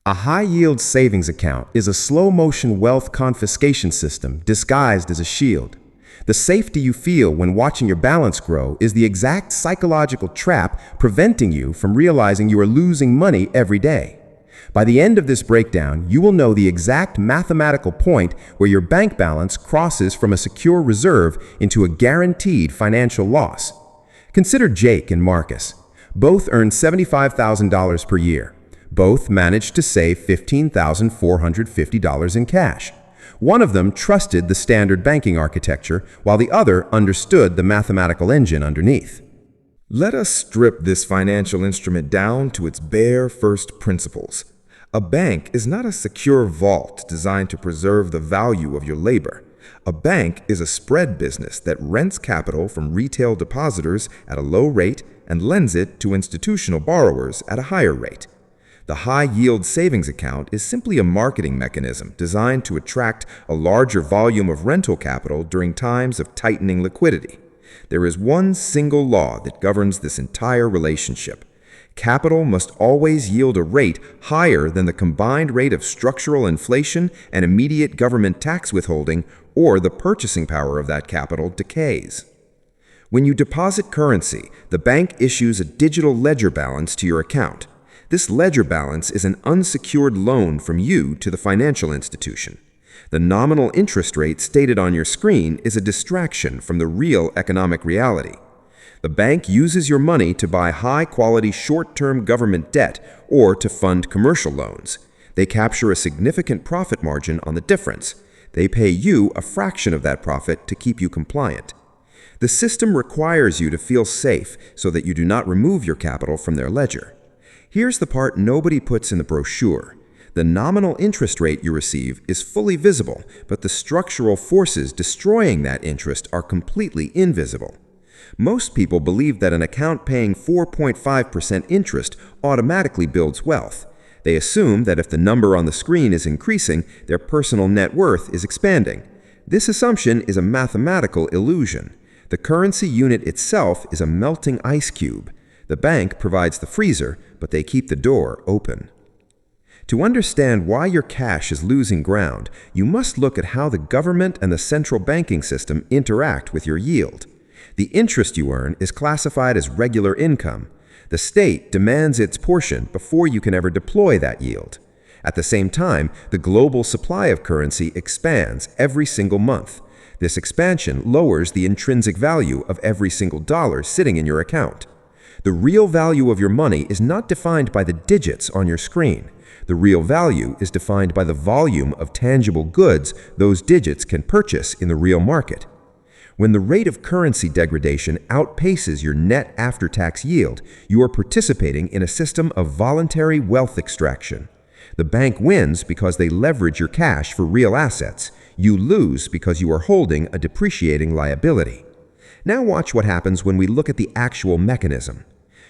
A high-yield savings account is a slow-motion wealth confiscation system disguised as a shield. The safety you feel when watching your balance grow is the exact psychological trap preventing you from realizing you are losing money every day. By the end of this breakdown, you will know the exact mathematical point where your bank balance crosses from a secure reserve into a guaranteed financial loss. Consider Jake and Marcus. Both earn $75,000 per year. Both managed to save $15,450 in cash. One of them trusted the standard banking architecture, while the other understood the mathematical engine underneath. Let us strip this financial instrument down to its bare first principles. A bank is not a secure vault designed to preserve the value of your labor. A bank is a spread business that rents capital from retail depositors at a low rate and lends it to institutional borrowers at a higher rate. The high-yield savings account is simply a marketing mechanism designed to attract a larger volume of rental capital during times of tightening liquidity. There is one single law that governs this entire relationship. Capital must always yield a rate higher than the combined rate of structural inflation and immediate government tax withholding, or the purchasing power of that capital decays. When you deposit currency, the bank issues a digital ledger balance to your account. This ledger balance is an unsecured loan from you to the financial institution. The nominal interest rate stated on your screen is a distraction from the real economic reality. The bank uses your money to buy high-quality short-term government debt or to fund commercial loans. They capture a significant profit margin on the difference. They pay you a fraction of that profit to keep you compliant. The system requires you to feel safe so that you do not remove your capital from their ledger. Here's the part nobody puts in the brochure. The nominal interest rate you receive is fully visible, but the structural forces destroying that interest are completely invisible. Most people believe that an account paying 4.5% interest automatically builds wealth. They assume that if the number on the screen is increasing, their personal net worth is expanding. This assumption is a mathematical illusion. The currency unit itself is a melting ice cube. The bank provides the freezer, but they keep the door open. To understand why your cash is losing ground, you must look at how the government and the central banking system interact with your yield. The interest you earn is classified as regular income. The state demands its portion before you can ever deploy that yield. At the same time, the global supply of currency expands every single month. This expansion lowers the intrinsic value of every single dollar sitting in your account. The real value of your money is not defined by the digits on your screen. The real value is defined by the volume of tangible goods those digits can purchase in the real market. When the rate of currency degradation outpaces your net after-tax yield, you are participating in a system of voluntary wealth extraction. The bank wins because they leverage your cash for real assets. You lose because you are holding a depreciating liability. Now watch what happens when we look at the actual mechanism.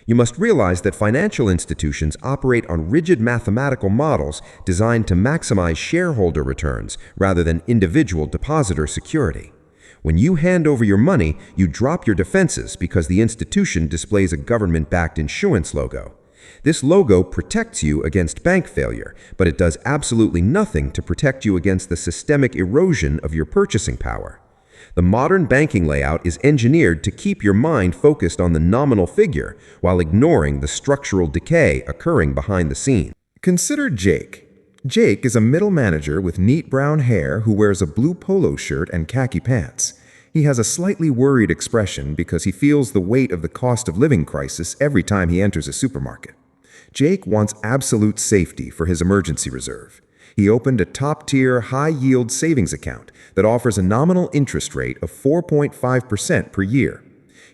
You must realize that financial institutions operate on rigid mathematical models designed to maximize shareholder returns rather than individual depositor security. When you hand over your money, you drop your defenses because the institution displays a government-backed insurance logo. This logo protects you against bank failure, but it does absolutely nothing to protect you against the systemic erosion of your purchasing power. The modern banking layout is engineered to keep your mind focused on the nominal figure while ignoring the structural decay occurring behind the scenes. Consider Jake. Jake is a middle manager with neat brown hair who wears a blue polo shirt and khaki pants. He has a slightly worried expression because he feels the weight of the cost of living crisis every time he enters a supermarket. Jake wants absolute safety for his emergency reserve. He opened a top-tier, high-yield savings account that offers a nominal interest rate of 4.5% per year.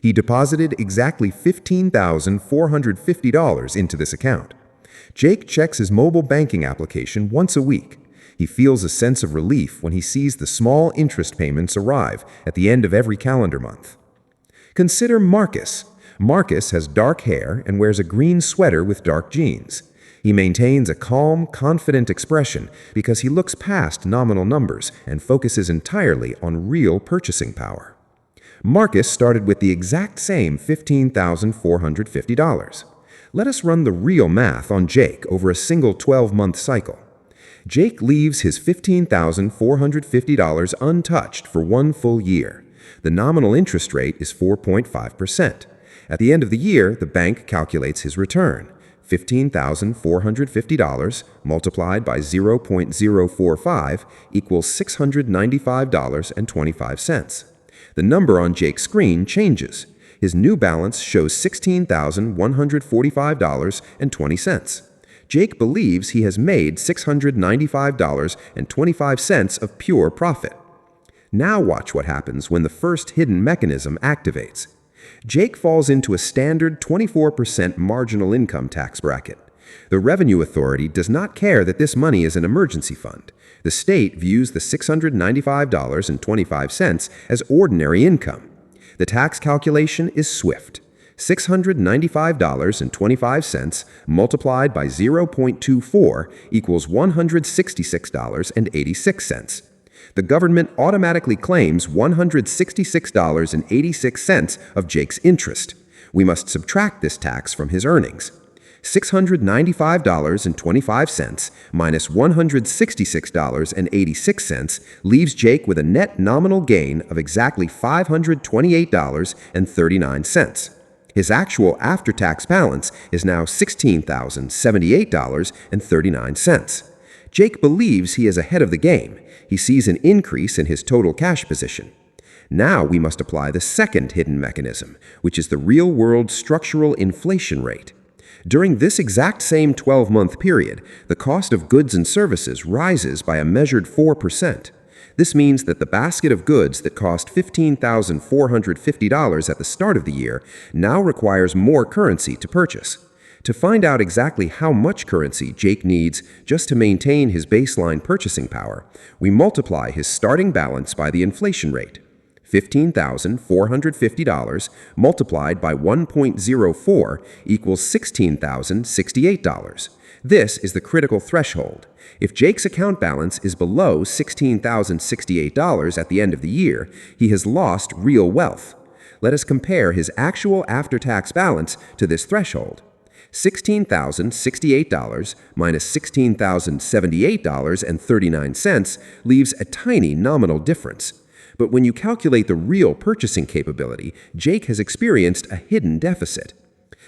He deposited exactly $15,450 into this account. Jake checks his mobile banking application once a week. He feels a sense of relief when he sees the small interest payments arrive at the end of every calendar month. Consider Marcus. Marcus has dark hair and wears a green sweater with dark jeans. He maintains a calm, confident expression because he looks past nominal numbers and focuses entirely on real purchasing power. Marcus started with the exact same $15,450. Let us run the real math on Jake over a single 12-month cycle. Jake leaves his $15,450 untouched for one full year. The nominal interest rate is 4.5%. At the end of the year, the bank calculates his return. $15,450 multiplied by 0.045 equals $695.25. The number on Jake's screen changes. His new balance shows $16,145.20. Jake believes he has made $695.25 of pure profit. Now watch what happens when the first hidden mechanism activates. Jake falls into a standard 24% marginal income tax bracket. The Revenue Authority does not care that this money is an emergency fund. The state views the $695.25 as ordinary income. The tax calculation is swift. $695.25 multiplied by 0.24 equals $166.86. The government automatically claims $166.86 of Jake's interest. We must subtract this tax from his earnings. $695.25 minus $166.86 leaves Jake with a net nominal gain of exactly $528.39. His actual after-tax balance is now $16,078.39. Jake believes he is ahead of the game. He sees an increase in his total cash position. Now we must apply the second hidden mechanism, which is the real-world structural inflation rate. During this exact same 12-month period, the cost of goods and services rises by a measured 4%. This means that the basket of goods that cost $15,450 at the start of the year now requires more currency to purchase. To find out exactly how much currency Jake needs just to maintain his baseline purchasing power, we multiply his starting balance by the inflation rate. $15,450 multiplied by 1.04 equals $16,068. This is the critical threshold. If Jake's account balance is below $16,068 at the end of the year, he has lost real wealth. Let us compare his actual after-tax balance to this threshold. $16,068 minus $16,078.39 leaves a tiny nominal difference. But when you calculate the real purchasing capability, Jake has experienced a hidden deficit.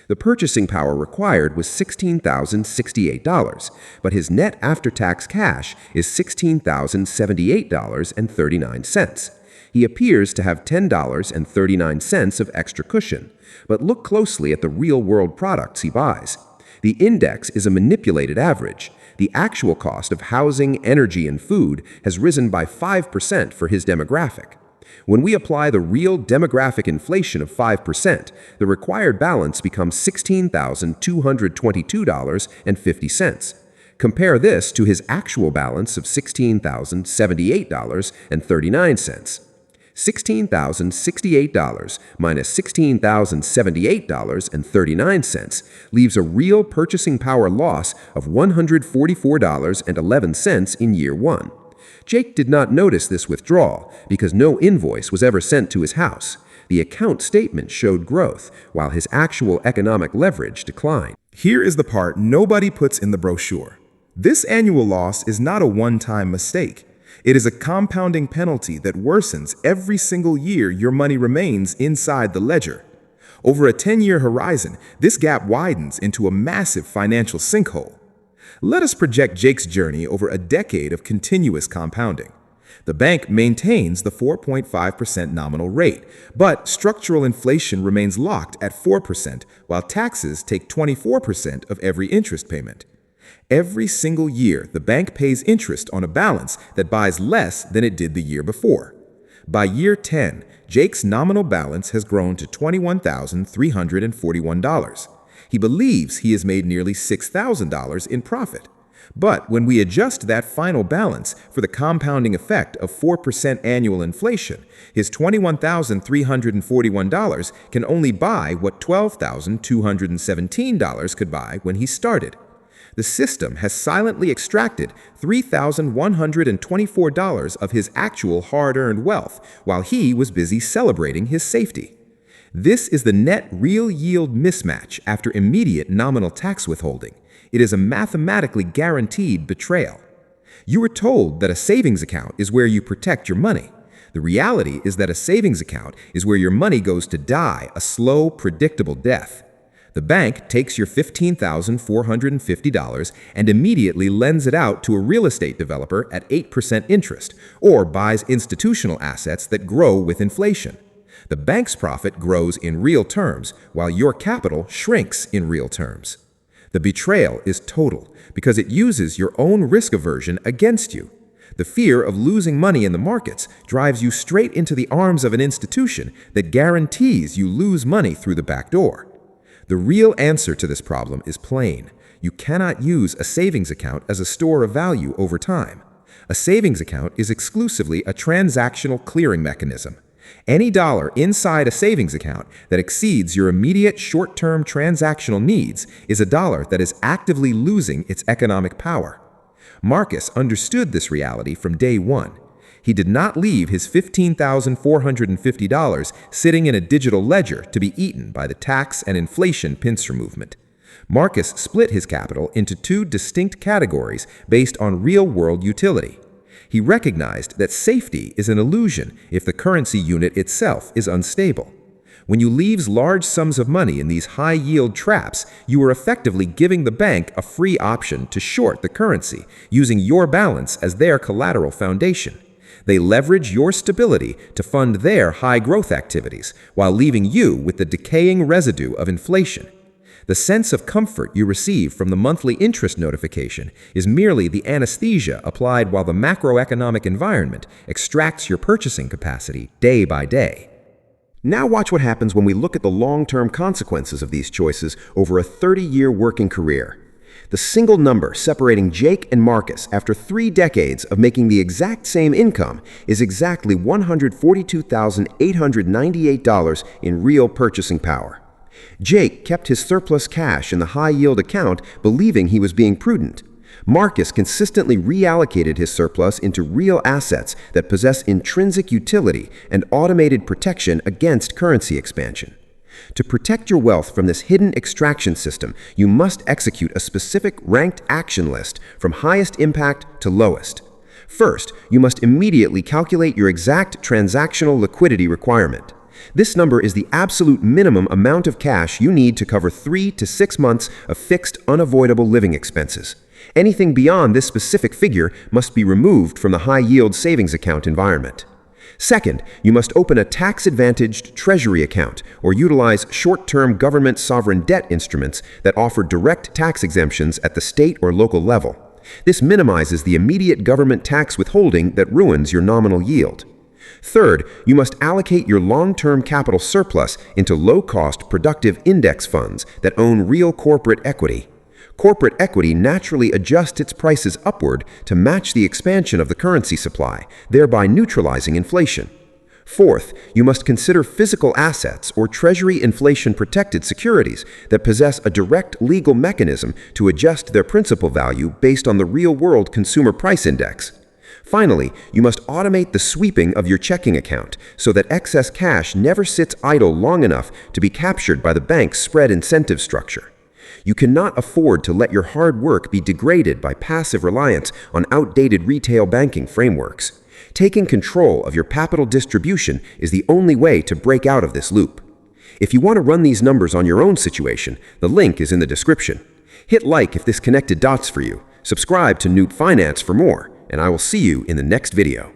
The purchasing power required was $16,068, but his net after-tax cash is $16,078.39. He appears to have $10.39 of extra cushion, but look closely at the real-world products he buys. The index is a manipulated average. The actual cost of housing, energy, and food has risen by 5% for his demographic. When we apply the real demographic inflation of 5%, the required balance becomes $16,222.50. Compare this to his actual balance of $16,078.39. $16,068 minus $16,078.39 leaves a real purchasing power loss of $144.11 in year one. Jake did not notice this withdrawal because no invoice was ever sent to his house. The account statement showed growth, while his actual economic leverage declined. Here is the part nobody puts in the brochure. This annual loss is not a one-time mistake. It is a compounding penalty that worsens every single year your money remains inside the ledger. Over a 10-year horizon, this gap widens into a massive financial sinkhole. Let us project Jake's journey over a decade of continuous compounding. The bank maintains the 4.5% nominal rate, but structural inflation remains locked at 4%, while taxes take 24% of every interest payment. Every single year, the bank pays interest on a balance that buys less than it did the year before. By year 10, Jake's nominal balance has grown to $21,341. He believes he has made nearly $6,000 in profit. But when we adjust that final balance for the compounding effect of 4% annual inflation, his $21,341 can only buy what $12,217 could buy when he started. The system has silently extracted $3,124 of his actual hard-earned wealth while he was busy celebrating his safety. This is the net real yield mismatch after immediate nominal tax withholding. It is a mathematically guaranteed betrayal. You were told that a savings account is where you protect your money. The reality is that a savings account is where your money goes to die a slow, predictable death. The bank takes your $15,450 and immediately lends it out to a real estate developer at 8% interest, or buys institutional assets that grow with inflation. The bank's profit grows in real terms, while your capital shrinks in real terms. The betrayal is total because it uses your own risk aversion against you. The fear of losing money in the markets drives you straight into the arms of an institution that guarantees you lose money through the back door. The real answer to this problem is plain. You cannot use a savings account as a store of value over time. A savings account is exclusively a transactional clearing mechanism. Any dollar inside a savings account that exceeds your immediate short-term transactional needs is a dollar that is actively losing its economic power. Marcus understood this reality from day one. He did not leave his $15,450 sitting in a digital ledger to be eaten by the tax and inflation pincer movement. Marcus split his capital into two distinct categories based on real-world utility. He recognized that safety is an illusion if the currency unit itself is unstable. When you leave large sums of money in these high-yield traps, you are effectively giving the bank a free option to short the currency, using your balance as their collateral foundation. They leverage your stability to fund their high-growth activities, while leaving you with the decaying residue of inflation. The sense of comfort you receive from the monthly interest notification is merely the anesthesia applied while the macroeconomic environment extracts your purchasing capacity day by day. Now watch what happens when we look at the long-term consequences of these choices over a 30-year working career. The single number separating Jake and Marcus after 3 decades of making the exact same income is exactly $142,898 in real purchasing power. Jake kept his surplus cash in the high-yield account, believing he was being prudent. Marcus consistently reallocated his surplus into real assets that possess intrinsic utility and automated protection against currency expansion. To protect your wealth from this hidden extraction system, you must execute a specific ranked action list from highest impact to lowest. First, you must immediately calculate your exact transactional liquidity requirement. This number is the absolute minimum amount of cash you need to cover 3 to 6 months of fixed, unavoidable living expenses. Anything beyond this specific figure must be removed from the high-yield savings account environment. Second, you must open a tax-advantaged treasury account or utilize short-term government sovereign debt instruments that offer direct tax exemptions at the state or local level. This minimizes the immediate government tax withholding that ruins your nominal yield. Third, you must allocate your long-term capital surplus into low-cost, productive index funds that own real corporate equity. Corporate equity naturally adjusts its prices upward to match the expansion of the currency supply, thereby neutralizing inflation. Fourth, you must consider physical assets or treasury inflation-protected securities that possess a direct legal mechanism to adjust their principal value based on the real-world consumer price index. Finally, you must automate the sweeping of your checking account so that excess cash never sits idle long enough to be captured by the bank's spread incentive structure. You cannot afford to let your hard work be degraded by passive reliance on outdated retail banking frameworks. Taking control of your capital distribution is the only way to break out of this loop. If you want to run these numbers on your own situation, the link is in the description. Hit like if this connected dots for you. Subscribe to Noop Finance for more, and I will see you in the next video.